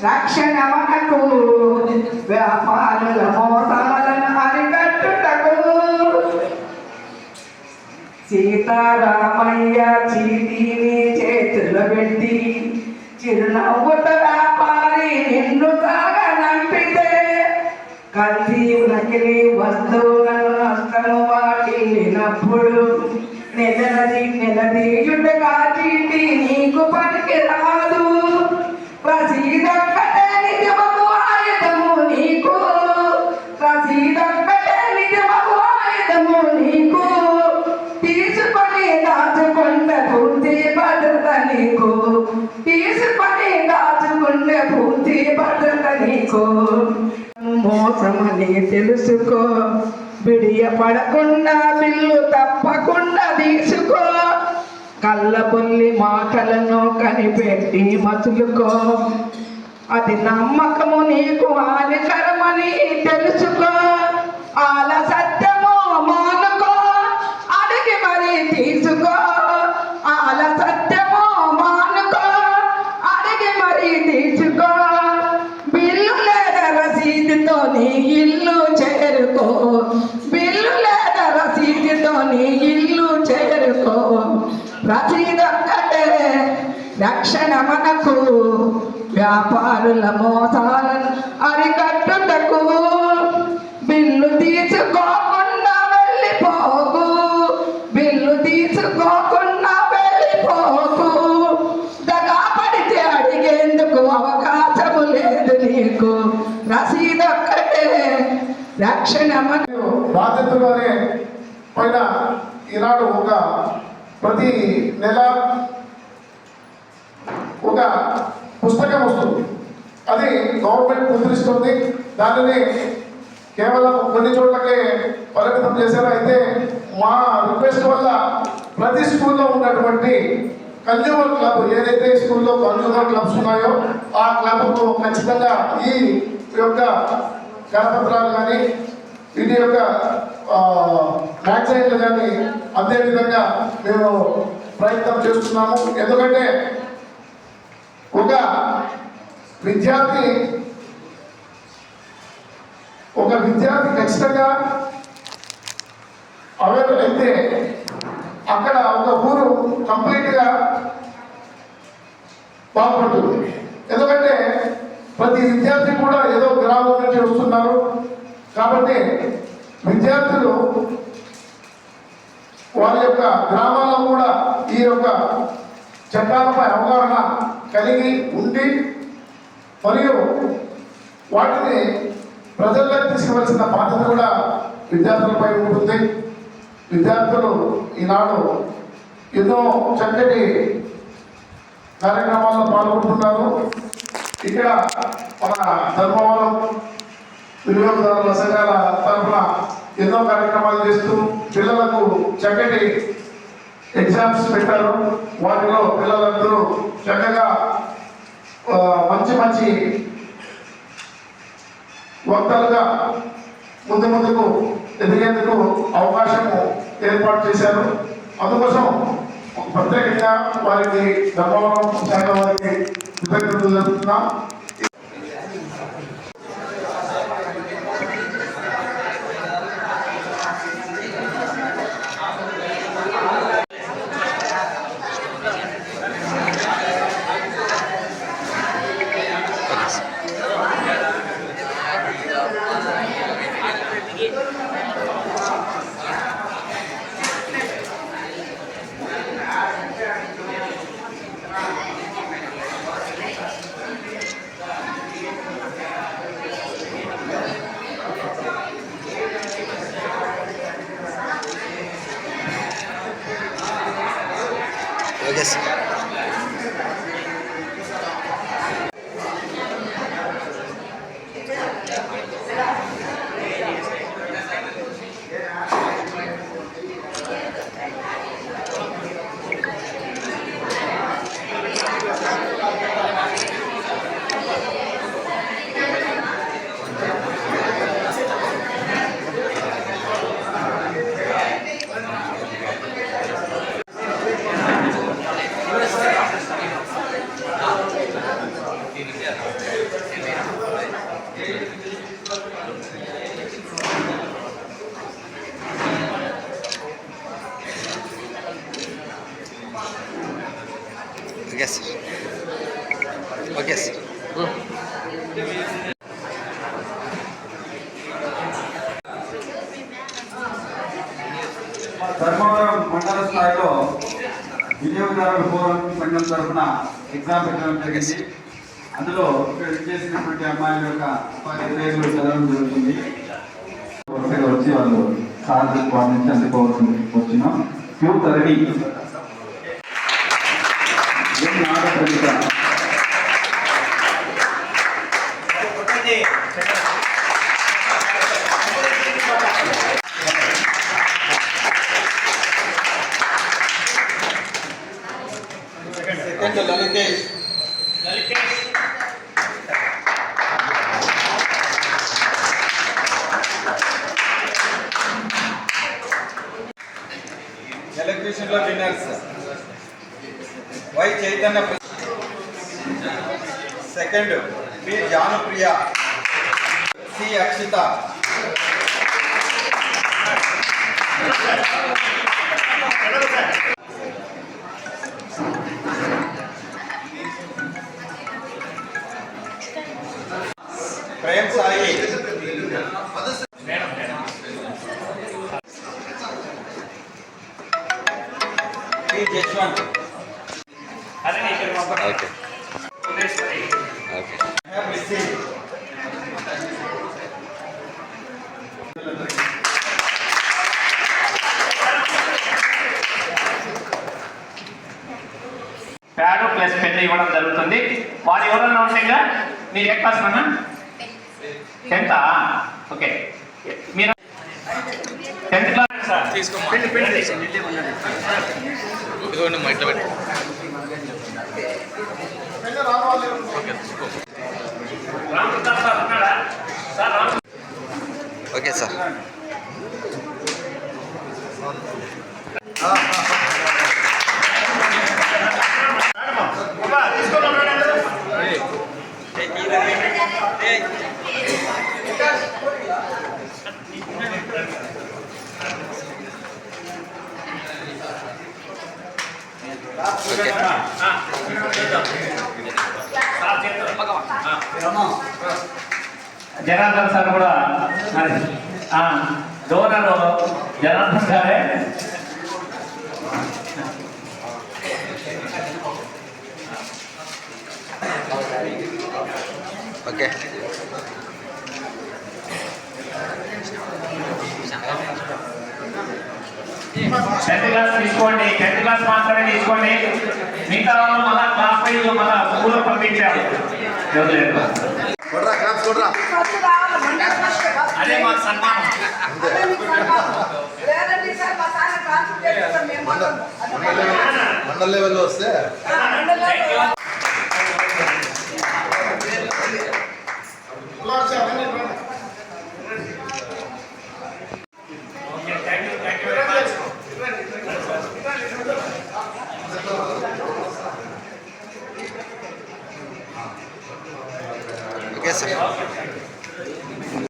రక్షణ మనకు వ్యాపారుల మోసాలను అరికట్టుటకు సీతారామయ్య చీటీని చేతులు పెట్టి చిరునవ్వుత వ్యాపారి నిన్ను తాగా నంపితే కల్తీ నకిలీ వస్తువులను నష్టము వాటిల్లినప్పుడు నిలదీయుటగా చీటి నీకు పనికి రాదు. రసీదొక్కటే నిజమగు ఆయుధము నీకు, రసీదొక్కటే నిజమగు ఆయుధము నీకు. తీసుకొని దాచుకుంటే పూర్తి భద్రత నీకు, తీసుకొని దాచుకుంటే పూర్తి భద్రత నీకు. మోసమని తెలుసుకో, బిడియపడకుండా బిల్లు తప్పకుండా తీసుకో. కళ్ళబొల్లి మాటలను కనిపెట్టి మసులుకో, అది నమ్మకము నీకు హానికరమని తెలుసుకో. ఆల సత్యము మానుకో, అడిగి మరీ తీసుకో. ఆల సత్యము మానుకో, అడిగి మరీ తీసుకో. బిల్లు లేదా రసీదుతో నీ ఇల్లు చేరుకో, బిల్లు లేదా రసీదుతో నీ ఇల్లు చేరుకో. రసీదొక్కటే రక్షణ మనకు వ్యాపారుల మోసాలను అరికట్టుటకు. బిల్లు తీసుకోకుండా వెళ్ళిపోకు, బిల్లు తీసుకోకుండా వెళ్ళిపోకు. దగా పడితే అడిగేందుకు అవకాశము లేదు నీకు. రసీదొక్కటే రక్షణ మనకు. బాధ్యతలోనే పైన ఈనాడు ప్రతి నెల ఒక పుస్తకం వస్తుంది. అది గవర్నమెంట్ ముద్రిస్తుంది. దానిని కేవలం కొన్ని చోట్లకే పరిమితం చేశారు. అయితే మా రిక్వెస్ట్ వల్ల ప్రతి స్కూల్లో ఉన్నటువంటి కన్జ్యూమర్ క్లబ్, ఏదైతే స్కూల్లో కన్జ్యూమర్ క్లబ్స్ ఉన్నాయో ఆ క్లబ్కు ఖచ్చితంగా ఈ యొక్క కరపత్రాలు కానీ వీటి యొక్క మ్యాగజైన్లు కానీ అదే విధంగా మేము ప్రయత్నం చేస్తున్నాము. ఎందుకంటే ఒక విద్యార్థి ఖచ్చితంగా అవేర్ అయితే అక్కడ ఒక ఊరు కంప్లీట్గా బాగుపడుతుంది. ఎందుకంటే ప్రతి విద్యార్థి కూడా ఏదో గ్రామం నుంచి వస్తున్నారు కాబట్టి విద్యార్థులు వారి యొక్క గ్రామాల్లో కూడా ఈ యొక్క చట్టాలపై అవగాహన కలిగి ఉండి మరియు వాటిని ప్రజల్లోకి తీసుకువలసిన బాధ్యత కూడా విద్యార్థులపై ఉంటుంది. విద్యార్థులు ఈనాడు ఎన్నో చక్కటి కార్యక్రమాల్లో పాల్గొంటున్నారు. ఇక్కడ మన ధర్మవరం వినియోగదారుల సంఘాల తరఫున ఎన్నో కార్యక్రమాలు చేస్తూ పిల్లలకు చక్కటి ఎగ్జామ్స్ పెట్టారు. వాటిలో పిల్లలందరూ చక్కగా మంచి వక్తలుగా ముందుకు ఎదిగేందుకు అవకాశం ఏర్పాటు చేశారు. అందుకోసం ప్రత్యేకంగా వారికి ధర్మవరం శాఖ వారికి కృతజ్ఞతలు జరుపుతున్నాం. Yes. Okay sir. Okay sir. Dharmavaram మండల స్థాయిలో వినియోగదారుల ఫోరం సంఘం తరఫున ఎగ్జామ్ పెట్టడం జరిగింది. అందులో ఇక్కడ చేసినటువంటి అమ్మాయిల యొక్క ఉపాధ్యాయులు చదవడం జరుగుతుంది. వరుసగా వచ్చి వాళ్ళు సార్ వారి నుంచి అందుకోవాల్సింది వచ్చినాం. క్యూ తరలి లలితేష్ ఎలక్ట్రీషియన్ లో winners Y Chaitanya, second B Janupriya, C Akshita, Prem Sai, P Jashwanth. Okay okay. Pad plus pen ఇవ్వడం జరుగుతుంది. వారు ఎవరన్నా ఉంటేగా మీరు ఏ క్లాస్ అన్నా 10th? ఓకే, మీరు 10th క్లాస్ సార్ తీసుకోండి. ఇదిగోండి మా ఇంట్లో పెట్టి. రామప్రసాద్ సార్ ఉన్నాడా sir? Okay sir. Janardhan sir కూడా డోనర్ జనార్దన్ గారే. ఓకే. 10th క్లాస్ తీసుకోండి, 10th క్లాస్ మాత్రమే తీసుకోండి. మిగతా వాళ్ళు మళ్ళా క్లాస్ వైజ్ మళ్ళా స్కూల్లో పంపించాము. అదే మాకు సన్మానం. మండల లెవెల్లో వస్తే ఓకే సార్.